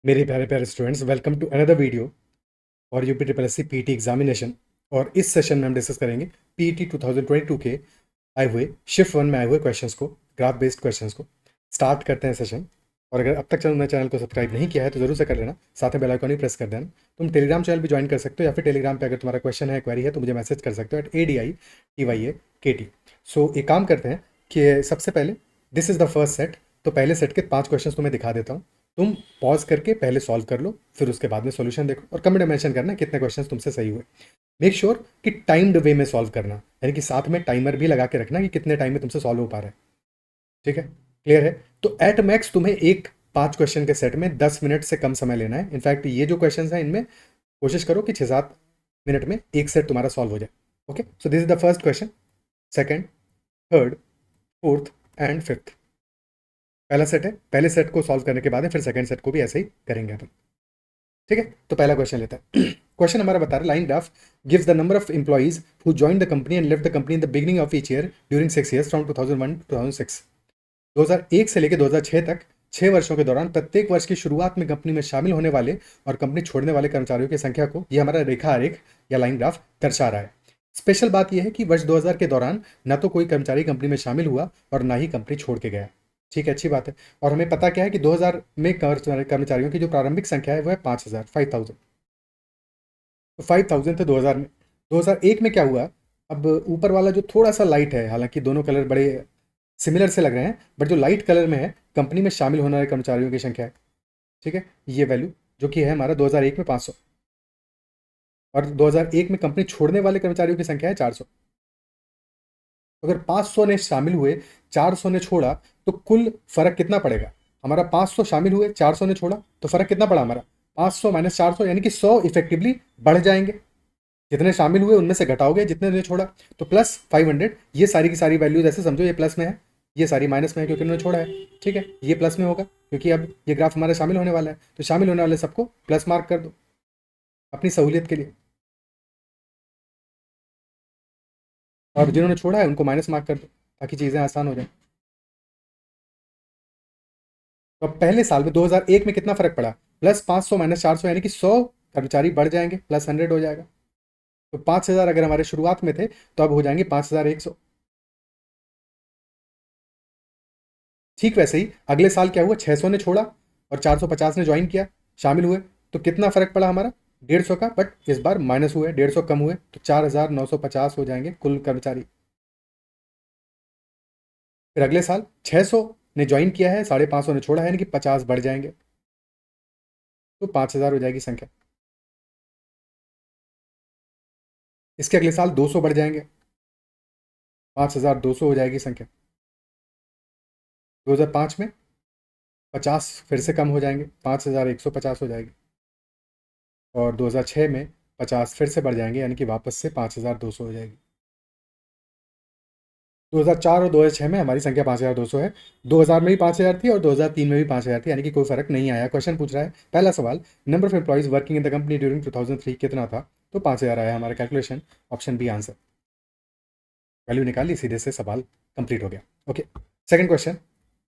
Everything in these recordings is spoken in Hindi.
मेरे प्यारे प्यारे students, welcome to another video और UP triple S C PET examination. और इस सेशन में हम डिस्कस करेंगे पीटी 2022 के आए हुए शिफ्ट वन में आए हुए क्वेश्चंस को, ग्राफ बेस्ड क्वेश्चंस को। स्टार्ट करते हैं सेशन। और अगर अब तक चैनल को सब्सक्राइब नहीं किया है तो जरूर से कर लेना, साथ में बेल आइकन भी प्रेस कर देना। तुम टेलीग्राम चैनल भी ज्वाइन कर सकते हो, या फिर टेलीग्राम पे अगर तुम्हारा क्वेश्चन है, क्वेरी है, तो मुझे मैसेज कर सकते हो @ADI TYAKT। सो एक काम करते हैं कि सबसे पहले this is the first set. तो पहले सेट के 5 क्वेश्चन तुम्हें दिखा देता हूँ। तुम पॉज करके पहले सॉल्व कर लो, फिर उसके बाद में सॉल्यूशन देखो और कमेंट में मेंशन करना कितने क्वेश्चंस तुमसे सही हुए। मेक श्योर कि टाइम्ड वे में सॉल्व करना, यानी कि साथ में टाइमर भी लगा के रखना कि कितने टाइम में तुमसे सॉल्व हो पा रहा है। ठीक है, क्लियर है? तो एट मैक्स तुम्हें एक 5 क्वेश्चन के सेट में 10 मिनट से कम समय लेना है। इनफैक्ट ये जो क्वेश्चन है इनमें कोशिश करो कि 6-7 मिनट में एक सेट तुम्हारा सॉल्व हो जाए। Okay, so this is the first question, second, third, fourth and fifth. पहला सेट है, पहले सेट को सॉल्व करने के बाद फिर सेकंड सेट को भी ऐसे ही करेंगे अपन। ठीक है, तो पहला क्वेश्चन लेते हैं। क्वेश्चन हमारा बता रहा है line graph gives the number of employees who join the company and left the company in the beginning of each year during 6 years from 2001 to 2006। 2001 से लेकर 2006 तक 6 वर्षों के दौरान प्रत्येक वर्ष की शुरुआत में कंपनी में शामिल होने वाले और कंपनी छोड़ने वाले कर्मचारियों की संख्या को ये हमारा रेखा आरेख या लाइन ग्राफ दर्शा रहा है। स्पेशल बात यह है कि वर्ष 2000 के दौरान न तो कोई कर्मचारी कंपनी में शामिल हुआ और ना ही कंपनी छोड़ के गया। ठीक है, अच्छी बात है। और हमें पता क्या है कि 2000 में कर्मचारियों की जो प्रारंभिक संख्या है वो है 5000, 5000। तो 5000 थे 2000 में। 2001 में क्या हुआ? अब ऊपर वाला जो थोड़ा सा लाइट है, हालांकि दोनों कलर बड़े सिमिलर से लग रहे हैं, बट जो लाइट कलर में है कंपनी में शामिल होने वाले कर्मचारियों की संख्या है। ठीक है, ये वैल्यू जो कि है हमारा 2001 में 500, और 2001 में कंपनी छोड़ने वाले कर्मचारियों की संख्या है 400। अगर 500 ने शामिल हुए, 400 ने छोड़ा, तो कुल फर्क कितना पड़ेगा? हमारा 500 शामिल हुए, 400 ने छोड़ा, तो फर्क कितना पड़ा हमारा? 500 माइनस 400, यानी कि 100 इफेक्टिवली बढ़ जाएंगे। जितने शामिल हुए उनमें से घटाओगे जितने ने छोड़ा, तो प्लस 500। ये सारी की सारी वैल्यूज ऐसे समझो, ये प्लस में है, ये सारी माइनस में है क्योंकि उन्होंने छोड़ा है। ठीक है, ये प्लस में होगा क्योंकि अब ये ग्राफ हमारा शामिल होने वाला है, तो शामिल होने वाले सबको प्लस मार्क कर दो अपनी सहूलियत के लिए, और जिन्होंने छोड़ा है उनको माइनस मार्क कर दो ताकि चीज़ें आसान हो जाए। तो अब पहले साल में 2001 में कितना फर्क पड़ा? प्लस 500 माइनस 400, यानी कि 100 कर्मचारी बढ़ जाएंगे, प्लस 100 हो जाएगा। तो 5000 अगर हमारे शुरुआत में थे तो अब हो जाएंगे 5100। ठीक वैसे ही अगले साल क्या हुआ? 600 ने छोड़ा और 450 ने ज्वाइन किया, शामिल हुए। तो कितना फर्क पड़ा हमारा? 150 का, बट इस बार माइनस हुए, 150 कम हुए, तो 4950 हो जाएंगे कुल कर्मचारी। फिर अगले साल 600 ने ज्वाइन किया है, 550 ने छोड़ा है, यानी कि 50 बढ़ जाएंगे, तो 5000 हो जाएगी संख्या। इसके अगले साल 200 बढ़ जाएंगे, 5200 हो जाएगी संख्या। 2005 में 50 फिर से कम हो जाएंगे, 5150 हो जाएगी। और 2006 में 50 फिर से बढ़ जाएंगे, यानी कि वापस से 5200 हो जाएगी। 2004 और 2006 में हमारी संख्या 5200 है। 2000 में भी 5000 थी और 2003 में भी 5000 थी, यानी कि कोई फर्क नहीं आया। क्वेश्चन पूछ रहा है, पहला सवाल, number of employees working in the company during 2003 कितना था? तो 5000 आया हमारा calculation, option B answer. Value निकाली, सीधे से सवाल कंप्लीट हो गया। Okay, second question,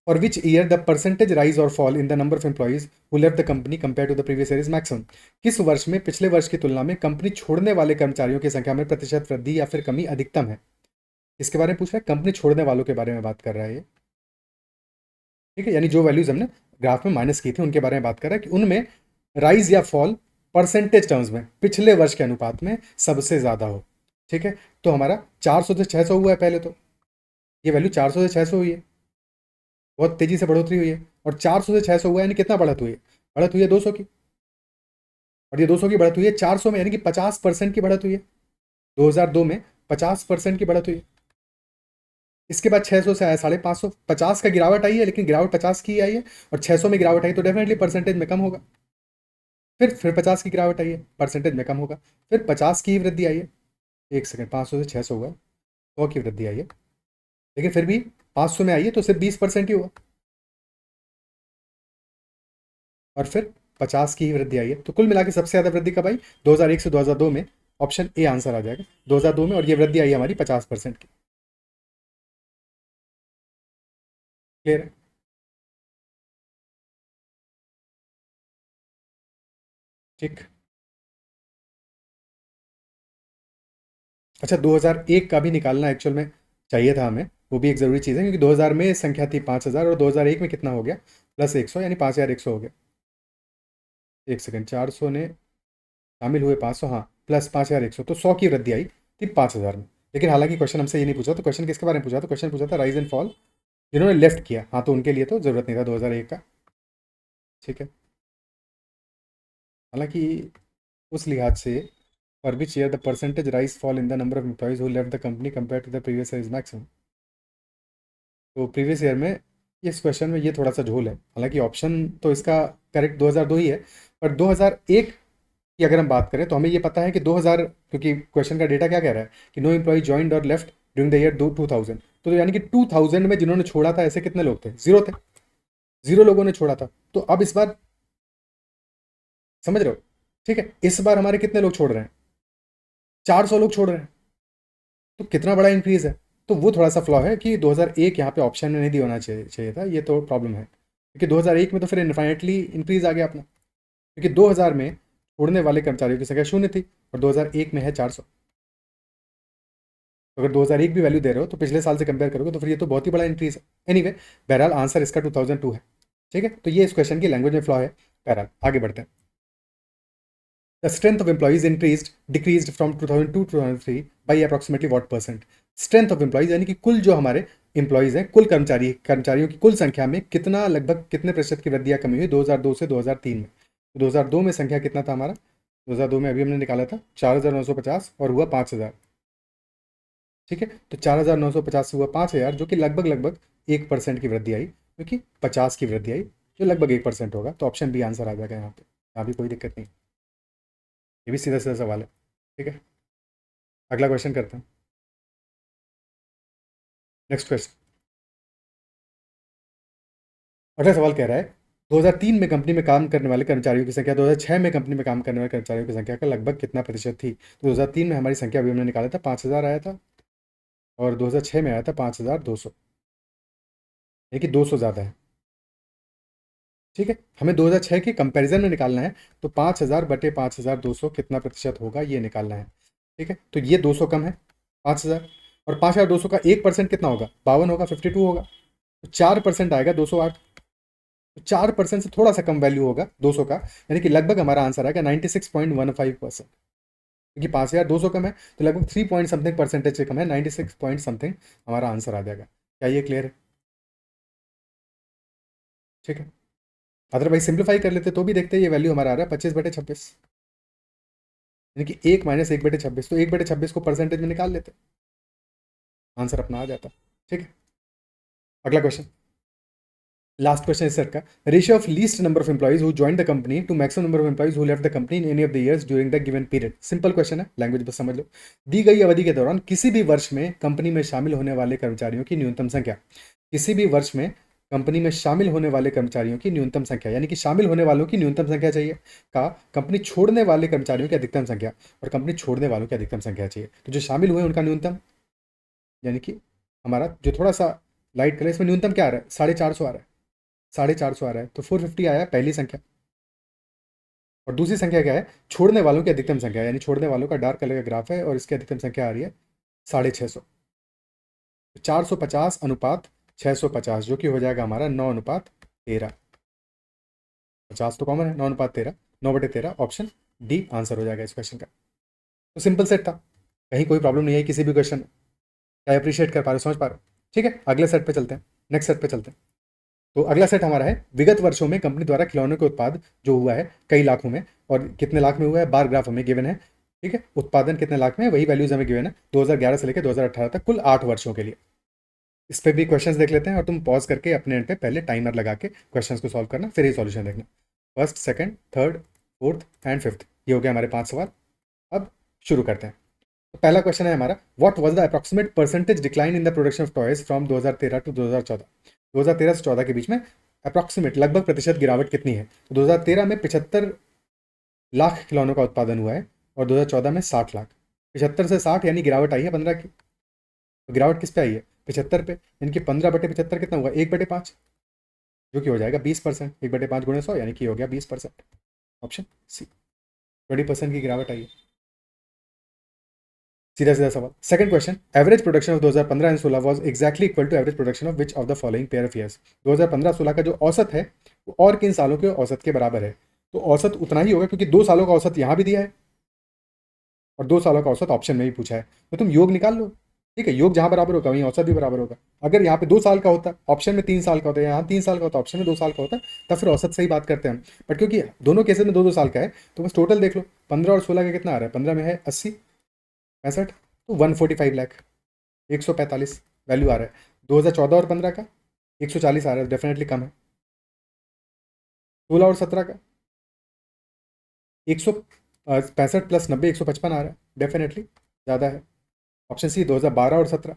for which year the percentage rise और fall in the number of employees who left the company compare to the previous year is maximum. किस वर्ष में पिछले वर्ष की तुलना में कंपनी छोड़ने वाले कर्मचारियों की संख्या में प्रतिशत वृद्धि या फिर कमी अधिकतम है? इसके बारे में पूछ रहा है, कंपनी छोड़ने वालों के बारे में बात कर रहा है ये। ठीक है, यानी जो वैल्यूज हमने ग्राफ में माइनस की थी उनके बारे में बात कर रहा है कि उनमें राइज या फॉल परसेंटेज टर्म्स में पिछले वर्ष के अनुपात में सबसे ज़्यादा हो। ठीक है, तो हमारा 400 से 600 हुआ है पहले, तो ये वैल्यू 400 से 600 हुई है, बहुत तेजी से बढ़ोतरी हुई है। और 400 से 600 हुआ है, यानी कितना बढ़त हुई है? बढ़त हुई है 200 की, और ये 200 की बढ़त हुई है 400 में, यानी कि 50% की बढ़त हुई है। 2002 में 50% की बढ़त हुई है। इसके बाद 600 से आया 550, 50 का गिरावट आई है, लेकिन गिरावट 50 की आई है, और 600 में गिरावट आई तो डेफिनेटली परसेंटेज में कम होगा। फिर 50 की गिरावट आई है, परसेंटेज में कम होगा। फिर 50 की वृद्धि आई है, एक सेकंड, 500 से 600 हुआ, 100 की वृद्धि आई है, लेकिन फिर भी 500 में आई है तो सिर्फ 20% ही हुआ। और फिर 50 की ही वृद्धि आई है, तो कुल मिला के सबसे ज़्यादा वृद्धि कब आई? 2001 से 2002 में, ऑप्शन ए आंसर आ जाएगा 2002 में, और ये वृद्धि आई हमारी 50% की। क्लियर है? ठीक। अच्छा, 2001 का भी निकालना एक्चुअल में चाहिए था हमें, वो भी एक ज़रूरी चीज़ है, क्योंकि 2000 में संख्या थी 5000 और 2001 में कितना हो गया, +100, यानी 5100 हो गया। एक सेकंड, 400 ने शामिल हुए 500, हाँ, +5100, तो 100 की वृद्धि आई थी 5000 में। लेकिन हालांकि क्वेश्चन हमसे ये नहीं पूछा, तो क्वेश्चन किसके बारे में पूछा, तो क्वेश्चन पूछा था राइज एंड फॉल, जिन्होंने लेफ्ट किया, हाँ, तो उनके लिए तो ज़रूरत नहीं था 2001 का। ठीक है। हालांकि उस लिहाज से, for which year the percentage rise fall in the number of employees who left the company compare to the previous year is maximum. तो प्रीवियस ईयर में इस क्वेश्चन में ये थोड़ा सा झोल है, हालांकि ऑप्शन तो इसका करेक्ट 2002 ही है, पर 2001 की अगर हम बात करें तो हमें ये पता है कि 2000, क्योंकि क्वेश्चन का डेटा क्या कह रहा है कि नो एम्प्लॉय ज्वाइंड और लेफ्ट ड्यूरिंग द ईयर 2000, तो यानी कि 2000 में जिन्होंने छोड़ा था ऐसे कितने लोग थे, जीरो थे, जीरो लोगों ने छोड़ा था। तो अब इस बार, समझ रहे हो, ठीक है, इस बार हमारे कितने लोग छोड़ रहे हैं, 400 लोग छोड़ रहे हैं, तो कितना बड़ा इंक्रीज है। तो वो थोड़ा सा फ्लॉ है कि 2001 यहाँ पे ऑप्शन में नहीं दिया होना चाहिए था, ये तो प्रॉब्लम है, क्योंकि 2001 में तो फिर इन्फाइनेटली इंक्रीज आ गया अपना, क्योंकि 2000 में छोड़ने वाले कर्मचारियों की संख्या शून्य थी और 2001 में है 400। तो अगर 2001 भी वैल्यू दे रहे हो तो पिछले साल से कंपेयर करोगे तो फिर ये तो बहुत ही बड़ा इंक्रीज है। एनीवे, बहरहाल आंसर इसका 2002 है। ठीक है, तो ये इस क्वेश्चन की लैंग्वेज में फ्लॉ है। बहरहाल आगे बढ़ते हैं। The strength of employees increase decrease from 2002 to 2003 by approximately what percent. Strength of employees यानी कि कुल जो हमारे एम्प्लॉइज हैं, कुल कर्मचारियों की कुल संख्या में कितना, लगभग कितने प्रतिशत की वृद्धि या कमी हुई 2002 से 2003 में। तो 2002 में संख्या कितना था हमारा, 2002 में अभी हमने निकाला था 4950 और हुआ 5000। ठीक है, तो 4950 से हुआ 5000, जो कि लगभग लगभग 1% की वृद्धि आई, क्योंकि 50 की वृद्धि आई, जो लगभग 1% होगा, तो ऑप्शन बी आंसर आ जाएगा यहाँ पे, यहाँ भी कोई दिक्कत नहीं। ये भी सीधा सीधा सवाल है। ठीक है, अगला क्वेश्चन करते हैं। नेक्स्ट क्वेश्चन, अगला सवाल कह रहा है 2003 में कंपनी में काम करने वाले कर्मचारियों की संख्या 2006 में कंपनी में काम करने वाले कर्मचारियों की संख्या का लगभग कितना प्रतिशत थी। तो 2003 में हमारी संख्या अभी हमने निकाला था 5000 आया था, और 2006 में आया था 5200, यानी कि 200 ज़्यादा है। ठीक है, हमें 2006 के कंपैरिजन में निकालना है, तो 5000 बटे 5200 कितना प्रतिशत होगा ये निकालना है। ठीक है, तो ये 200 कम है 5000, और 5200 का 1% कितना होगा, 52 होगा, 52 होगा, तो 4% आएगा 208। तो 4% से थोड़ा सा कम वैल्यू होगा 200 का, यानी कि लगभग हमारा आंसर आएगा 96.15%, क्योंकि 5200 कम है, तो लगभग 3 पॉइंट समथिंग परसेंटेज से कम है, 96 पॉइंट समथिंग हमारा आंसर आ जाएगा। क्या ये क्लियर है? ठीक है, अदरवाइज सिंप्लीफाई कर लेते तो भी देखते ये वैल्यू हमारा आ रहा है 25/26, यानी कि 1 - 1/26, तो 1/26 को परसेंटेज में निकाल लेते, आंसर अपना आ जाता। ठीक है, अगला क्वेश्चन, लास्ट क्वेश्चन इस सेट का, ratio of least number of employees who join the company to maximum number of employees who left the company in any of the years during the given period. Simple question है, लैंग्वेज बस समझ लो। दी गई अवधि के दौरान किसी भी वर्ष में कंपनी में शामिल होने वाले कर्मचारियों की न्यूनतम संख्या, किसी भी वर्ष में कंपनी में शामिल होने वाले कर्मचारियों की न्यूनतम संख्या, यानी कि शामिल होने वालों की न्यूनतम संख्या चाहिए, का कंपनी छोड़ने वाले कर्मचारियों की अधिकतम संख्या, और कंपनी छोड़ने वालों की अधिकतम संख्या चाहिए। तो जो शामिल हुए उनका न्यूनतम, यानी कि हमारा जो थोड़ा सा लाइट कलर, इसमें न्यूनतम क्या आ रहा है, 450 आ रहा है, 450 आ रहा है, तो 450 आया पहली संख्या। और दूसरी संख्या क्या है, छोड़ने वालों की अधिकतम संख्या, यानी छोड़ने वालों का डार्क कलर का ग्राफ है और इसकी अधिकतम संख्या आ रही है 650। 450 अनुपात 650, जो कि हो जाएगा हमारा 9:13। 50 तो कॉमन है, 9:13, 9/13, ऑप्शन डी आंसर हो जाएगा इस क्वेश्चन का। तो सिंपल सेट था, कहीं कोई प्रॉब्लम नहीं है किसी भी क्वेश्चन में, क्या अप्रिशिएट कर पा रहे हो, समझ पा रहे हो। ठीक है, अगले सेट पे चलते हैं, नेक्स्ट सेट पे चलते हैं। तो अगला सेट हमारा है, विगत वर्षों में कंपनी द्वारा खिलौनों के उत्पाद जो हुआ है कई लाखों में, और कितने लाख में हुआ है, बार ग्राफ हमें गिवन है। ठीक है, उत्पादन कितने लाख में है, वही वैल्यूज हमें गिवन है 2011 से लेकर 2018 तक, कुल 8 वर्षों के लिए। इस पर भी क्वेश्चंस देख लेते हैं, और तुम पॉज करके अपने एंड पे पहले टाइमर लगा के क्वेश्चंस को सॉल्व करना, फिर ही सॉल्यूशन देखना। First, second, third, fourth and fifth, ये हो गया हमारे 5 सवाल। अब शुरू करते हैं। तो पहला क्वेश्चन है हमारा, what was the approximate percentage decline in the production of toys from 2013 to 2014। 2013 से 14 के बीच में अप्रॉक्सीमेट, लगभग प्रतिशत गिरावट कितनी है। तो 2013 में 75 लाख खिलौनों का उत्पादन हुआ है, और 2014 में 60 लाख। 75 से 60 यानी गिरावट आई है 15 की। तो गिरावट किस पे आई है, 75 पे, यानी कि 15/75 कितना हुआ, 1/5, जो कि हो जाएगा 20%। 1/5 × 100 यानी कि हो गया 20%, ऑप्शन सी। 20% की गिरावट आई है। सीधा सीधा सवाल। Second question, average production of 2015 and 16 was exactly equal to average production of which of the following pair of years. 2015-16 का जो औसत है वो और किन सालों के औसत के बराबर है। तो औसत उतना ही होगा क्योंकि 2 सालों का औसत यहाँ भी दिया है और 2 सालों का औसत ऑप्शन में भी पूछा है, तो तुम योग निकाल लो। ठीक है, योग जहाँ बराबर होगा वहीं औसत भी बराबर होगा। अगर यहाँ पे 2 साल का होता, ऑप्शन में 3 साल का होता है, यहाँ 3 साल का होता, ऑप्शन में 2 साल का होता, तब फिर औसत से ही बात करते हैं हम। बट क्योंकि दोनों केसेस में 2-2 साल का है तो बस टोटल देख लो, 15 और 16 का कितना आ रहा है। 15 में है 80, 65, तो 145 लाख, 145 वैल्यू आ रहा है। 2014 और 15 का 140 आ रहा है, डेफिनेटली कम है। 16 और 17 का 165 प्लस 90 155 आ रहा है, डेफिनेटली ज़्यादा है। ऑप्शन सी 2012 और 17,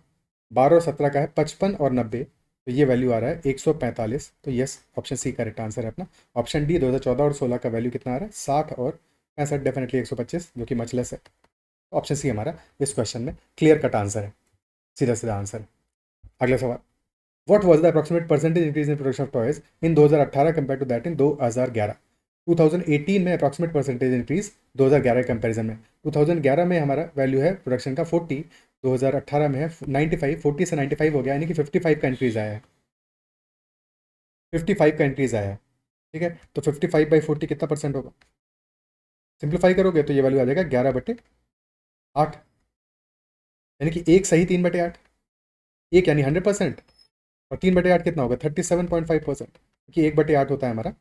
12 और 17 का है 55 और 90, तो ये वैल्यू आ रहा है 145। तो yes, option C correct answer है अपना। ऑप्शन डी 2014 और 16 का वैल्यू कितना आ रहा है 60 और 65, डेफिनेटली 125, जो कि मच लेस है। ऑप्शन सी हमारा इस क्वेश्चन में क्लियर कट आंसर है, सीधा सीधा आंसर है। अगला सवाल, what was the approximate percentage increase in production of toys in 2018 compare to that in 2011। 2018 में अप्रॉक्सीमेट परसेंटेज इंक्रीज 2011 के कंपेरिजन में। 2011 में हमारा वैल्यू है प्रोडक्शन का 40, 2018 में है 95, 40 से 95 हो गया, यानी कि 55 का इंक्रीज आया है। 55 का इंक्रीज आया है। ठीक है, तो 55/40 कितना परसेंट होगा। सिंप्लीफाई करोगे तो ये वैल्यू आ जाएगा 11/8, यानी कि एक सही 3/8, एक यानी 100%, और 3/8 कितना होगा 37.5%, क्योंकि 1/8 होता है हमारा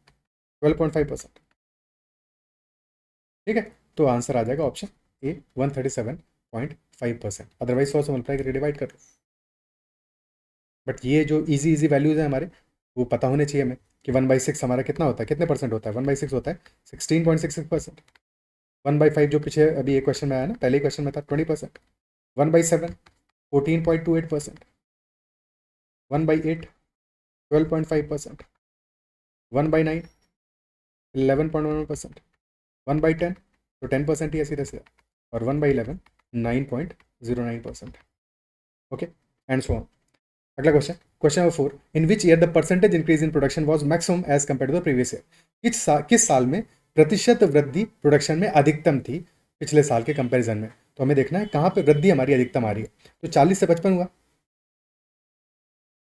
12.5%। ठीक है, तो आंसर आ जाएगा ऑप्शन ए 137.5%। अदरवाइज 100 से मल्टीप्लाई करके डिवाइड कर लो। बट ये जो इजी इजी वैल्यूज हैं हमारे, वो पता होने चाहिए हमें कि 1/6 हमारा कितना होता है, कितने परसेंट होता है। 1/6 होता है 16.66%। 1/5 जो पीछे अभी एक क्वेश्चन में आया ना, पहले क्वेश्चन में था 20%। 1/7 14.28%। 1/8 12.5%। 1/9 11.1%। 1/10 तो 10% ही है सीधे सीधा, और 1/11 9.09%। Okay, and so on. अगला question, question number 4, in which year the percentage increase in production was maximum as compare to the previous year. किस साल में प्रतिशत वृद्धि प्रोडक्शन में अधिकतम थी पिछले साल के कंपैरिजन में। तो हमें देखना है कहाँ पे वृद्धि हमारी अधिकतम आ रही है। तो 40 से 55 हुआ,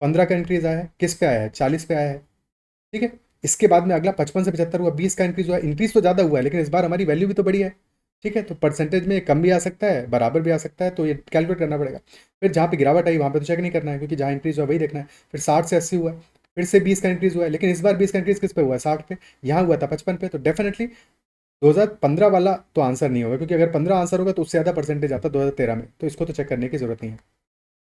15 का इंक्रीज आया है, किस पे आया है 40 पे आया है। ठीक है, इसके बाद में अगला 55 से 75 हुआ, 20 का इंक्रीज हुआ। इंक्रीज तो ज़्यादा हुआ है, लेकिन इस बार हमारी वैल्यू भी तो बढ़ी है। ठीक है, तो परसेंटेज में कम भी आ सकता है, बराबर भी आ सकता है, तो ये कैलकुलेट करना पड़ेगा। फिर जहाँ पे गिरावट आई वहाँ पे तो चेक नहीं करना है, क्योंकि जहाँ इंक्रीज हुआ वही देखना है। फिर 60 से 80 हुआ, फिर से 20 का इंक्रीज हुआ है, लेकिन इस बार 20 का इंक्रीज किस पे हुआ है 60 पे, यहाँ हुआ था 55 पे। तो डेफिनेटली 2015 वाला तो आंसर नहीं होगा, क्योंकि अगर 15 आंसर होगा तो उससे ज़्यादा परसेंटेज आता 2013 में, तो इसको तो चेक करने की जरूरत नहीं है।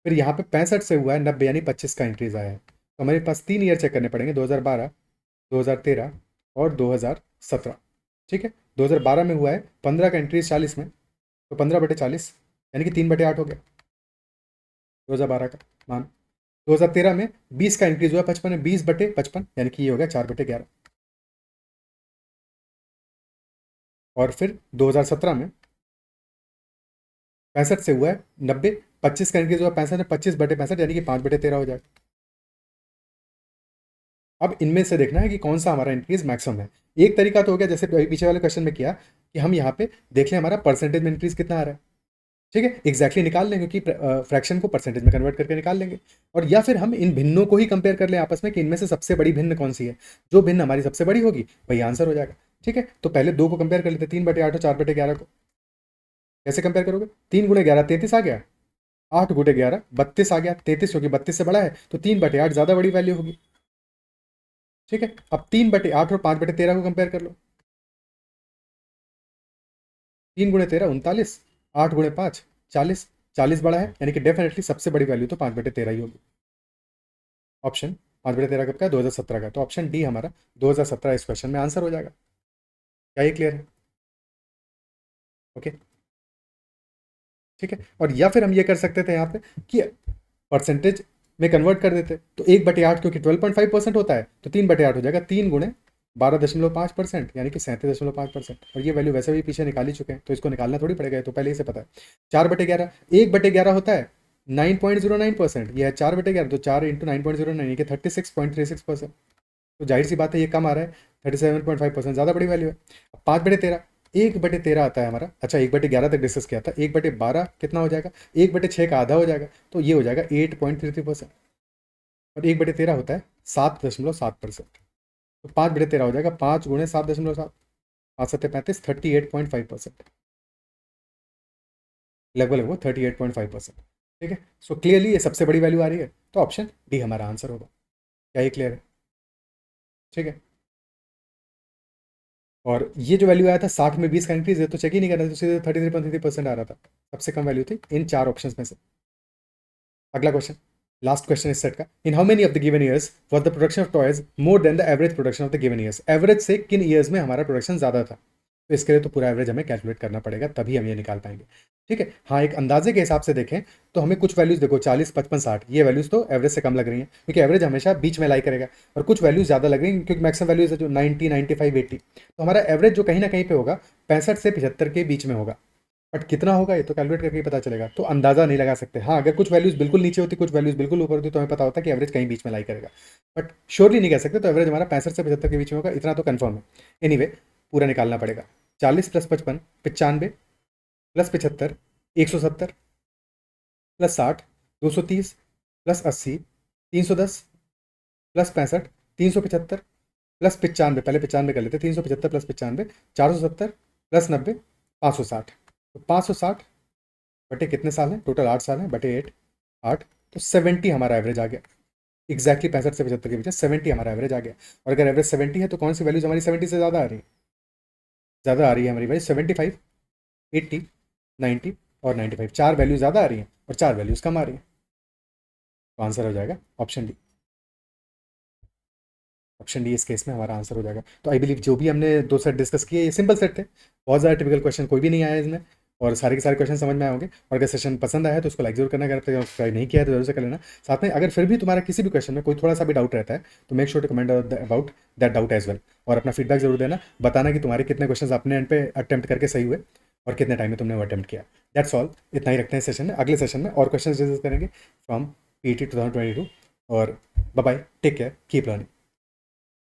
फिर यहाँ पे 65 से हुआ है 90, यानी 25 का इंक्रीज आया है। तो हमारे पास 3 ईयर चेक करने पड़ेंगे, 2012, 2013 और 2017। ठीक है, 2012 में हुआ है 15 का इंक्रीज 40 में, तो 15/40, यानी कि 3/8 हो गया 2012 का मान। 2013 में 20 का इंक्रीज हुआ 55 में, 20/55, यानी कि ये हो गया 4/11। और फिर 2017 में 65 से हुआ है 90, 25 का इंक्रीज हुआ 65 में, 25/65, यानी कि 5/13 हो जाएगा। अब इनमें से देखना है कि कौन सा हमारा इंक्रीज मैक्सिमम है। एक तरीका तो हो गया जैसे पीछे वाले क्वेश्चन में किया, कि हम यहाँ पे देख लें हमारा परसेंटेज में इंक्रीज कितना आ रहा है। ठीक है, एग्जैक्टली निकाल लें, क्योंकि फ्रैक्शन को परसेंटेज में कन्वर्ट करके निकाल लेंगे। और या फिर हम इन भिन्नों को ही कंपेयर कर लें आपस में कि इनमें से सबसे बड़ी भिन्न कौन सी है। जो भिन्न हमारी सबसे बड़ी होगी वही आंसर हो जाएगा। ठीक है, तो पहले दो को कंपेयर कर लेते हैं, 3/8 और 4/11 को। कैसे कंपेयर करोगे, 3 × 11 33 आ गया, 8 × 11 32 आ गया, 33 क्योंकि 32 से बड़ा है, तो 3/8 ज़्यादा बड़ी वैल्यू होगी। ठीक है, अब 3/8 और 5/13 को कंपेयर कर लो। 3 × 13 39, 8 × 5 40, 40 बड़ा है, यानी कि डेफिनेटली सबसे बड़ी वैल्यू तो 5/13 ही होगी। ऑप्शन 5/13 कब का है 2017 का, तो ऑप्शन डी हमारा 2017 इस क्वेश्चन में आंसर हो जाएगा। क्या ये क्लियर है। ओके, ठीक है, और या फिर हम ये कर सकते थे यहाँ पे कि परसेंटेज में कन्वर्ट कर देते, तो 1/8 क्योंकि 12.5% होता है, तो 3/8 हो जाएगा 3 × 12.5%, यानी कि 37.5%। और ये वैल्यू वैसे भी पीछे निकाल ही चुके हैं, तो इसको निकालना थोड़ी पड़ेगा, तो पहले ही से पता है। 4/11, 1/11 होता है 9.09%, ये है 4/11, तो 4 × 9.09, ये 36.36%। तो जाहिर सी बात है ये कम आ रहा है, 37.5% ज़्यादा बड़ी वैल्यू है। 5/13, 1/13 आता है हमारा। अच्छा 1/11 तक डिस्कस किया था, 1/12 कितना हो जाएगा, 1/6 का आधा हो जाएगा, तो ये हो जाएगा 8.33%। और 1/13 होता है 7.7%, तो 5/13 हो जाएगा 5 गुणे 7.7, 5×7=35, 38.5%, लगभग लगभग 38.5%। ठीक है, सो क्लियरली ये सबसे बड़ी वैल्यू आ रही है, तो ऑप्शन डी हमारा आंसर होगा। क्या ये क्लियर है? ठीक है, और ये जो वैल्यू आया था 60 में 20 का इंक्रीज है, तो चेक ही नहीं कर रहा था, तो सीधे 33.33% आ रहा था। सबसे कम वैल्यू थी इन 4 ऑप्शन में से। अगला क्वेश्चन, लास्ट क्वेश्चन इस सेट का, in how many of the given years was the production of toys more than the average production of the given years. Average से किन ईयर्स में हमारा प्रोडक्शन ज़्यादा था, तो इसके लिए तो पूरा एवरेज हमें कैलकुलेट करना पड़ेगा, तभी हम ये निकाल पाएंगे। ठीक है, हाँ एक अंदाजे के हिसाब से देखें तो हमें कुछ वैल्यूज देखो 40, 55, 60, ये वैल्यूज तो एवरेज से कम लग रही हैं, क्योंकि एवरेज हमेशा बीच में लाई करेगा, और कुछ वैल्यूज ज़्यादा लग रही हैं क्योंकि मैक्सिमम वैल्यूज है जो 90, 95, 80, तो हमारा एवरेज जो कहीं ना कहीं पे होगा 65 से 75 के बीच में होगा। बट कितना होगा ये तो कैलकुलेट करके ही पता चलेगा, तो अंदाजा नहीं लगा सकते। हाँ अगर कुछ वैल्यूज बिल्कुल नीचे होती, कुछ वैल्यूज बिल्कुल ऊपर होती, तो हमें पता होता कि एवरेज कहीं बीच में लाई करेगा, बट श्योरली नहीं कह सकते। तो एवरेज हमारा 65 से 75 के बीच में होगा, इतना तो कन्फर्म है। एनीवे पूरा निकालना पड़ेगा। 40 + 55 95 + 75 170 + 60 230 + 80 310 + 65 375 + 95, पहले 95 कर लेते, 375 + 95 470 + 90 560, तो 560 बटे कितने साल हैं, टोटल 8 साल हैं, बटे 8 8, तो 70 हमारा एवरेज आ गया। एग्जैक्टली 65 से 75 के बीच 70 हमारा एवरेज आ गया। और अगर एवरेज 70 है तो कौन सी वैल्यूज हमारी 70 से ज़्यादा आ रही है? ज़्यादा आ रही है हमारी भाई 75, 80, 90 और 95, 4 वैल्यूज ज़्यादा आ रही हैं और 4 वैल्यूज कम आ रही हैं, तो आंसर हो जाएगा ऑप्शन डी। ऑप्शन डी इस केस में हमारा आंसर हो जाएगा। तो आई बिलीव जो भी हमने 2 सेट डिस्कस किए ये सिंपल सेट थे, बहुत ज़्यादा टिपिकल क्वेश्चन कोई भी नहीं आया इसमें, और सारे के सारे क्वेश्चन समझ में आए होंगे। और अगर सेशन पसंद आया तो उसको लाइक जरूर करना, अगर सब्सक्राइब नहीं किया है तो जरूर से कर लेना। साथ में अगर फिर भी तुम्हारा किसी भी क्वेश्चन में कोई थोड़ा सा भी डाउट रहता है तो make sure to comment about that doubt as well, और अपना फीडबैक जरूर देना, बताना कि तुम्हारे कितने क्वेश्चन अपने एंड पे अटेम्प्ट करके सही हुए और कितने टाइम में तुमने वो अटेम्प्ट किया। दैट्स ऑल, इतना ही रखते हैं सेशन में। अगले सेशन में और क्वेश्चन डिस्कस करेंगे फ्रॉम PET 2022, और bye bye, take care, keep learning.